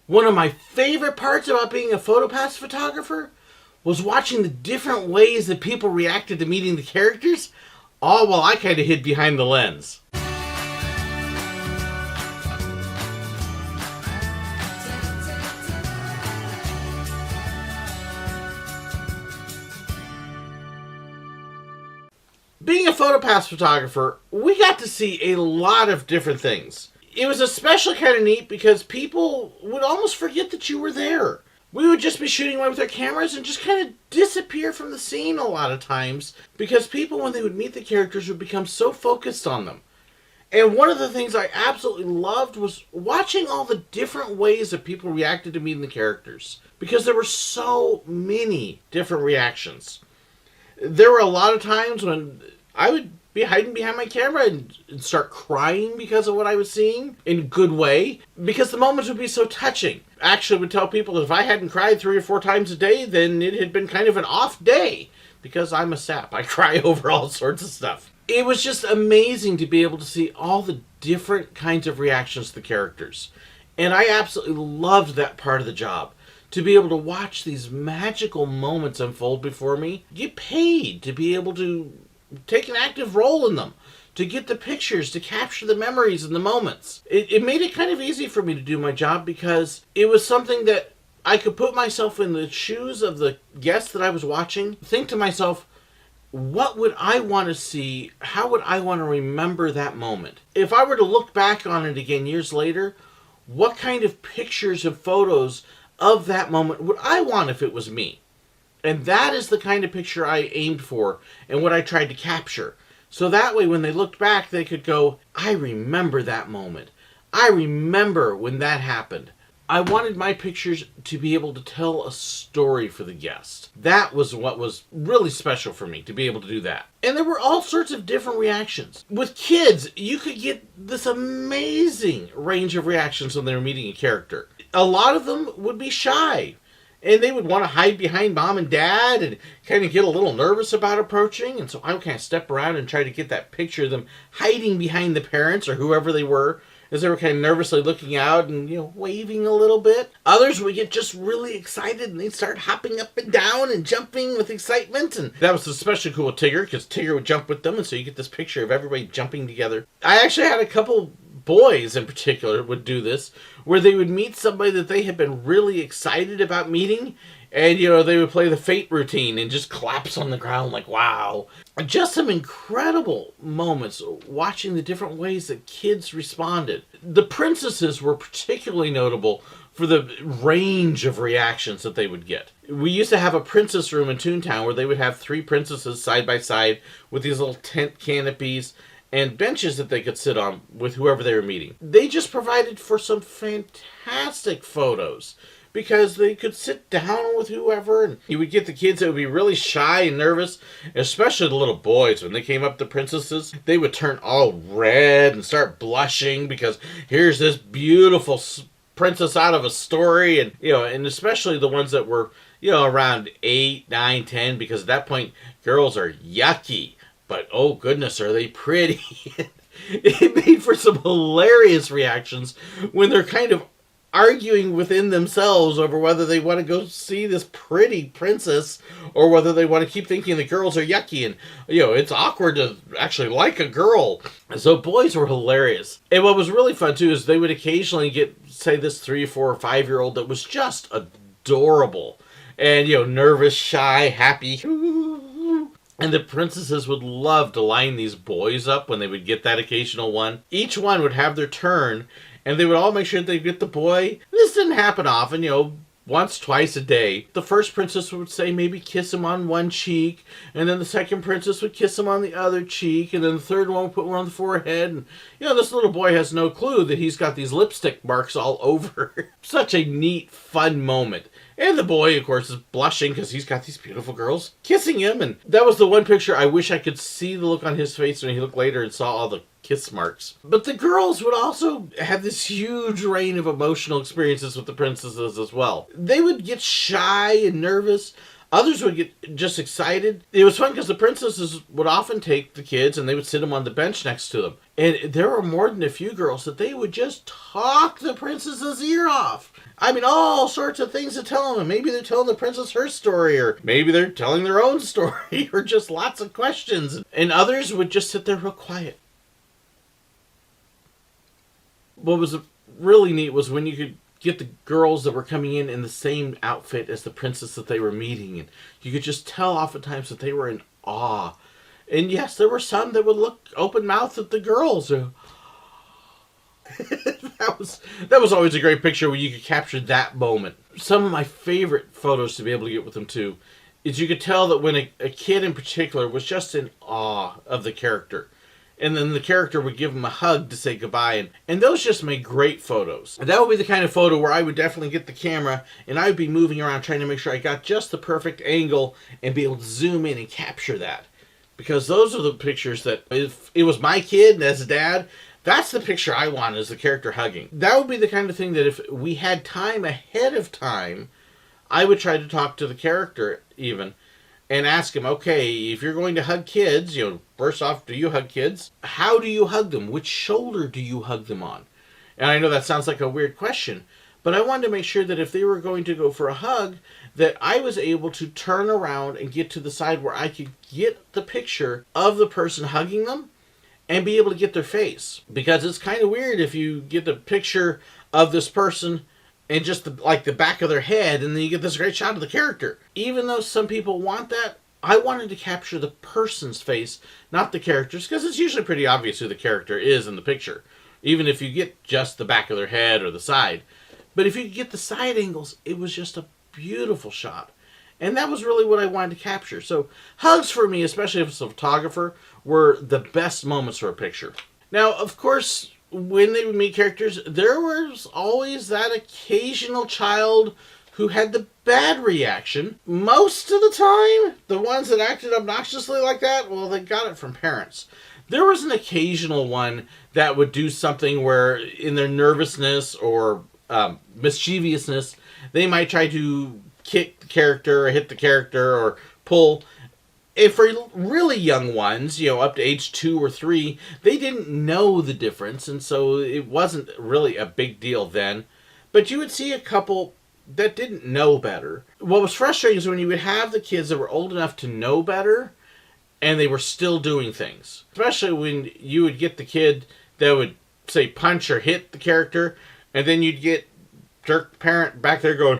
One of my favorite parts about being a Photopass photographer was watching the different ways that people reacted to meeting the characters, all while I kind of hid behind the lens. Being a Photopass photographer, we got to see a lot of different things. It was especially kind of neat because people would almost forget that you were there. We would just be shooting away with our cameras and just kind of disappear from the scene a lot of times because people, when they would meet the characters, would become so focused on them. And one of the things I absolutely loved was watching all the different ways that people reacted to meeting the characters, because there were so many different reactions. There were a lot of times when I would be hiding behind my camera and start crying because of what I was seeing, in a good way, because the moments would be so touching. Actually, I would tell people that if I hadn't cried 3 or 4 times a day, then it had been kind of an off day, because I'm a sap. I cry over all sorts of stuff. It was just amazing to be able to see all the different kinds of reactions to the characters. And I absolutely loved that part of the job. To be able to watch these magical moments unfold before me, get paid to be able to take an active role in them, to get the pictures, to capture the memories and the moments. It made it kind of easy for me to do my job because it was something that I could put myself in the shoes of the guests that I was watching, think to myself, what would I want to see? How would I want to remember that moment? If I were to look back on it again years later, what kind of pictures and photos of that moment would I want if it was me? And that is the kind of picture I aimed for and what I tried to capture. So that way when they looked back, they could go, I remember that moment. I remember when that happened. I wanted my pictures to be able to tell a story for the guest. That was what was really special for me, to be able to do that. And there were all sorts of different reactions. With kids, you could get this amazing range of reactions when they were meeting a character. A lot of them would be shy, and they would want to hide behind mom and dad and kind of get a little nervous about approaching. And so I would kind of step around and try to get that picture of them hiding behind the parents or whoever they were, as they were kind of nervously looking out and, waving a little bit. Others would get just really excited and they'd start hopping up and down and jumping with excitement. And that was especially cool with Tigger, because Tigger would jump with them, and so you get this picture of everybody jumping together. I actually had a couple boys in particular would do this, where they would meet somebody that they had been really excited about meeting, and they would play the fate routine and just collapse on the ground like, wow. Just some incredible moments watching the different ways that kids responded. The princesses were particularly notable for the range of reactions that they would get. We used to have a princess room in Toontown where they would have 3 princesses side by side with these little tent canopies and benches that they could sit on with whoever they were meeting. They just provided for some fantastic photos because they could sit down with whoever, and you would get the kids that would be really shy and nervous, especially the little boys. When they came up to princesses, they would turn all red and start blushing because here's this beautiful princess out of a story, and especially the ones that were around 8, 9, 10, because at that point girls are yucky. But, oh goodness, are they pretty. It made for some hilarious reactions when they're kind of arguing within themselves over whether they want to go see this pretty princess or whether they want to keep thinking the girls are yucky. And, it's awkward to actually like a girl. So boys were hilarious. And what was really fun, too, is they would occasionally get, say, this 3, 4, or 5-year-old that was just adorable. And, nervous, shy, happy. And the princesses would love to line these boys up when they would get that occasional one. Each one would have their turn, and they would all make sure they'd get the boy. This didn't happen often, once, twice a day. The first princess would say maybe kiss him on one cheek, and then the second princess would kiss him on the other cheek, and then the third one would put one on the forehead. And, this little boy has no clue that he's got these lipstick marks all over. Such a neat, fun moment. And the boy, of course, is blushing because he's got these beautiful girls kissing him. And that was the one picture I wish I could see the look on his face when he looked later and saw all the kiss marks. But the girls would also have this huge range of emotional experiences with the princesses as well. They would get shy and nervous. Others would get just excited. It was fun because the princesses would often take the kids and they would sit them on the bench next to them. And there were more than a few girls that they would just talk the princess's ear off. I mean, all sorts of things to tell them. Maybe they're telling the princess her story, or maybe they're telling their own story, or just lots of questions. And others would just sit there real quiet. What was really neat was when you could get the girls that were coming in the same outfit as the princess that they were meeting, and you could just tell oftentimes that they were in awe. And yes, there were some that would look open-mouthed at the girls. that was always a great picture when you could capture that moment. Some of my favorite photos to be able to get with them too is you could tell that when a kid in particular was just in awe of the character. And then the character would give him a hug to say goodbye. And those just made great photos. And that would be the kind of photo where I would definitely get the camera and I would be moving around trying to make sure I got just the perfect angle and be able to zoom in and capture that. Because those are the pictures that, if it was my kid and as a dad, that's the picture I want, is the character hugging. That would be the kind of thing that if we had time ahead of time, I would try to talk to the character even and ask him, okay, if you're going to hug kids, first off, do you hug kids? How do you hug them? Which shoulder do you hug them on? And I know that sounds like a weird question, but I wanted to make sure that if they were going to go for a hug, that I was able to turn around and get to the side where I could get the picture of the person hugging them and be able to get their face. Because it's kind of weird if you get the picture of this person and just the back of their head, and then you get this great shot of the character. Even though some people want that, I wanted to capture the person's face, not the character's, because it's usually pretty obvious who the character is in the picture, even if you get just the back of their head or the side. But if you get the side angles, it was just a beautiful shot. And that was really what I wanted to capture. So hugs for me, especially as a photographer, were the best moments for a picture. Now, of course, when they would meet characters, there was always that occasional child who had the bad reaction. Most of the time, the ones that acted obnoxiously like that, well, they got it from parents. There was an occasional one that would do something where in their nervousness or mischievousness, they might try to kick the character or hit the character or pull. And for really young ones, up to age 2 or 3, they didn't know the difference, and so it wasn't really a big deal then. But you would see a couple that didn't know better. What was frustrating is when you would have the kids that were old enough to know better, and they were still doing things. Especially when you would get the kid that would, say, punch or hit the character, and then you'd get jerk parent back there going,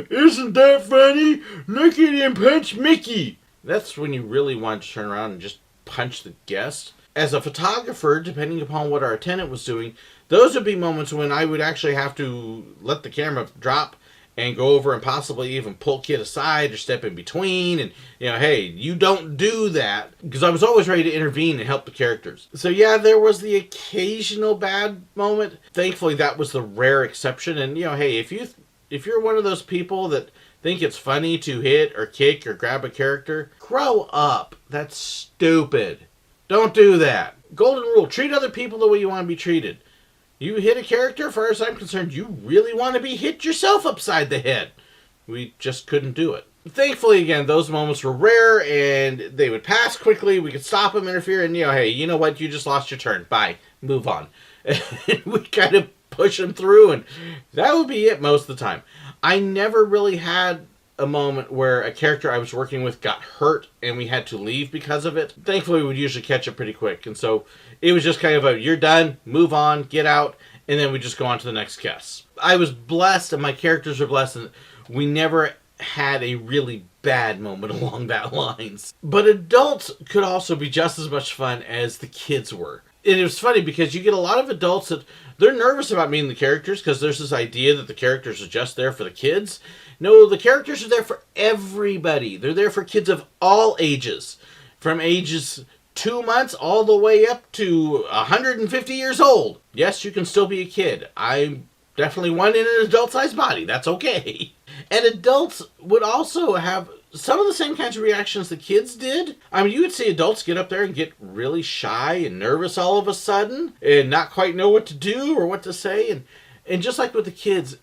isn't that funny? Look at him punch Mickey. That's when you really want to turn around and just punch the guest. As a photographer, depending upon what our attendant was doing, those would be moments when I would actually have to let the camera drop and go over and possibly even pull kid aside or step in between and, hey, you don't do that. Because I was always ready to intervene and help the characters. So yeah, there was the occasional bad moment. Thankfully, that was the rare exception. And, hey, if you're one of those people that think it's funny to hit or kick or grab a character, grow up. That's stupid. Don't do that. Golden rule, treat other people the way you want to be treated. You hit a character, as far as I'm concerned, you really want to be hit yourself upside the head. We just couldn't do it. Thankfully, again, those moments were rare, and they would pass quickly. We could stop them, interfere, and, hey, you know what? You just lost your turn. Bye. Move on. And we kind of push them through, and that would be it most of the time. I never really had a moment where a character I was working with got hurt and we had to leave because of it. Thankfully, we would usually catch it pretty quick. And so it was just kind of you're done, move on, get out, and then we just go on to the next guest. I was blessed, and my characters were blessed, and we never had a really bad moment along that lines. But adults could also be just as much fun as the kids were. And it was funny because you get a lot of adults that they're nervous about meeting the characters because there's this idea that the characters are just there for the kids. No, the characters are there for everybody. They're there for kids of all ages. From ages 2 months all the way up to 150 years old. Yes, you can still be a kid. I'm definitely one in an adult-sized body. That's okay. And adults would also have some of the same kinds of reactions the kids did. I mean, you would see adults get up there and get really shy and nervous all of a sudden and not quite know what to do or what to say. And just like with the kids,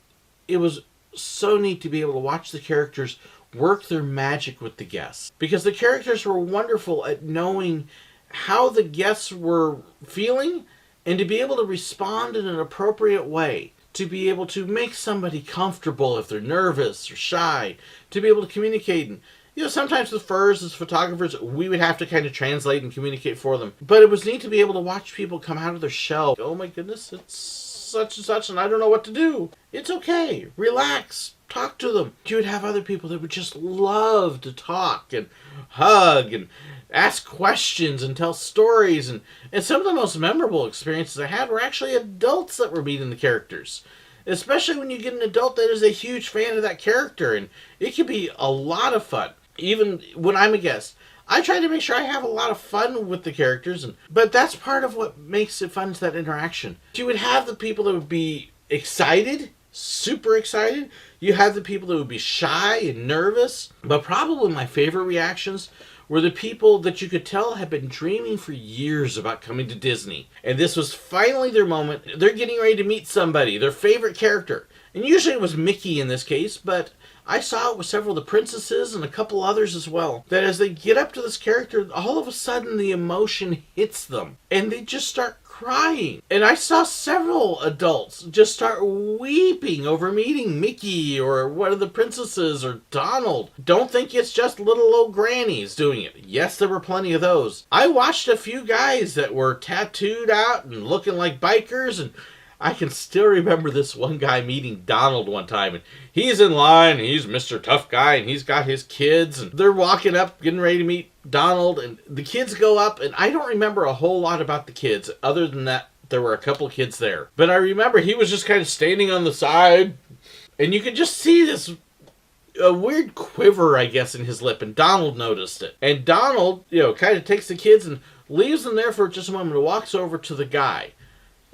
it was so neat to be able to watch the characters work their magic with the guests. Because the characters were wonderful at knowing how the guests were feeling and to be able to respond in an appropriate way. To be able to make somebody comfortable if they're nervous or shy. To be able to communicate. And, sometimes with furs, as photographers, we would have to kind of translate and communicate for them. But it was neat to be able to watch people come out of their shell. Oh my goodness, it's such and such, and I don't know what to do. It's okay. Relax. Talk to them. You would have other people that would just love to talk and hug and ask questions and tell stories. And some of the most memorable experiences I had were actually adults that were meeting the characters. Especially when you get an adult that is a huge fan of that character. And it can be a lot of fun. Even when I'm a guest, I try to make sure I have a lot of fun with the characters. But that's part of what makes it fun, is that interaction. You would have the people that would be excited, super excited. You have the people that would be shy and nervous. But probably my favorite reactions were the people that you could tell had been dreaming for years about coming to Disney. And this was finally their moment. They're getting ready to meet somebody, their favorite character. And usually it was Mickey in this case, but I saw it with several of the princesses and a couple others as well. That as they get up to this character, all of a sudden the emotion hits them. And they just start crying. And I saw several adults just start weeping over meeting Mickey or one of the princesses or Donald. Don't think it's just little old grannies doing it. Yes, there were plenty of those. I watched a few guys that were tattooed out and looking like bikers, and I can still remember this one guy meeting Donald one time, and he's in line, and he's Mr. Tough Guy, and he's got his kids, and they're walking up, getting ready to meet Donald, and the kids go up, and I don't remember a whole lot about the kids, other than that there were a couple kids there. But I remember he was just kind of standing on the side, and you could just see this a weird quiver, I guess, in his lip, and Donald noticed it. And Donald, kind of takes the kids and leaves them there for just a moment and walks over to the guy.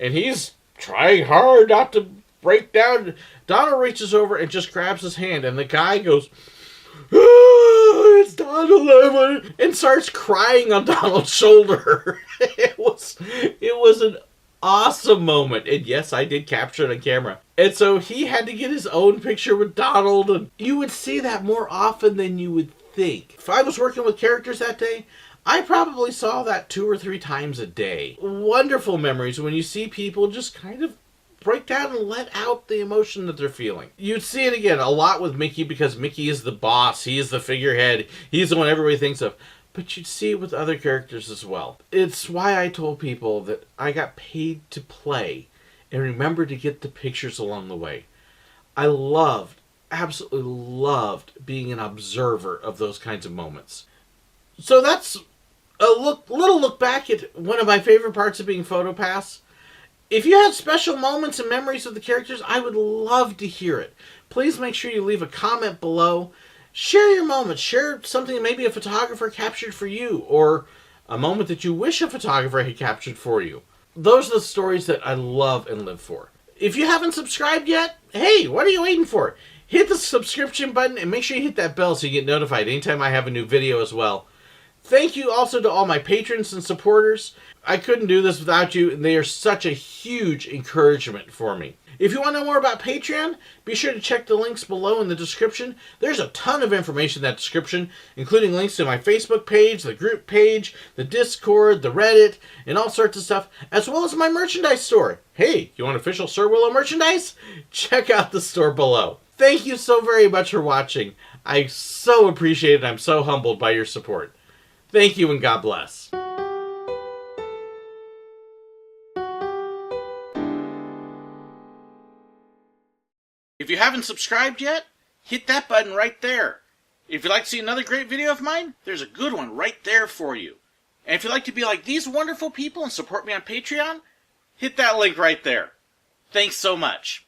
And he's trying hard not to break down. Donald reaches over and just grabs his hand, and the guy goes, "Oh, it's Donald," and starts crying on Donald's shoulder. It was an awesome moment, and yes, I did capture it on camera. And so he had to get his own picture with Donald, and you would see that more often than you would think. If I was working with characters that day, I probably saw that 2 or 3 times a day. Wonderful memories when you see people just kind of break down and let out the emotion that they're feeling. You'd see it again a lot with Mickey, because Mickey is the boss. He is the figurehead. He's the one everybody thinks of. But you'd see it with other characters as well. It's why I told people that I got paid to play and remember to get the pictures along the way. I absolutely loved being an observer of those kinds of moments. So that's a little look back at one of my favorite parts of being Photopass. If you have special moments and memories of the characters, I would love to hear it. Please make sure you leave a comment below. Share your moments. Share something that maybe a photographer captured for you, or a moment that you wish a photographer had captured for you. Those are the stories that I love and live for. If you haven't subscribed yet, hey, what are you waiting for? Hit the subscription button and make sure you hit that bell so you get notified anytime I have a new video as well. Thank you also to all my patrons and supporters. I couldn't do this without you, and they are such a huge encouragement for me. If you want to know more about Patreon, be sure to check the links below in the description. There's a ton of information in that description, including links to my Facebook page, the group page, the Discord, the Reddit, and all sorts of stuff, as well as my merchandise store. Hey, you want official Sir Willow merchandise? Check out the store below. Thank you so very much for watching. I so appreciate it. I'm so humbled by your support. Thank you, and God bless. If you haven't subscribed yet, hit that button right there. If you'd like to see another great video of mine, there's a good one right there for you. And if you'd like to be like these wonderful people and support me on Patreon, hit that link right there. Thanks so much.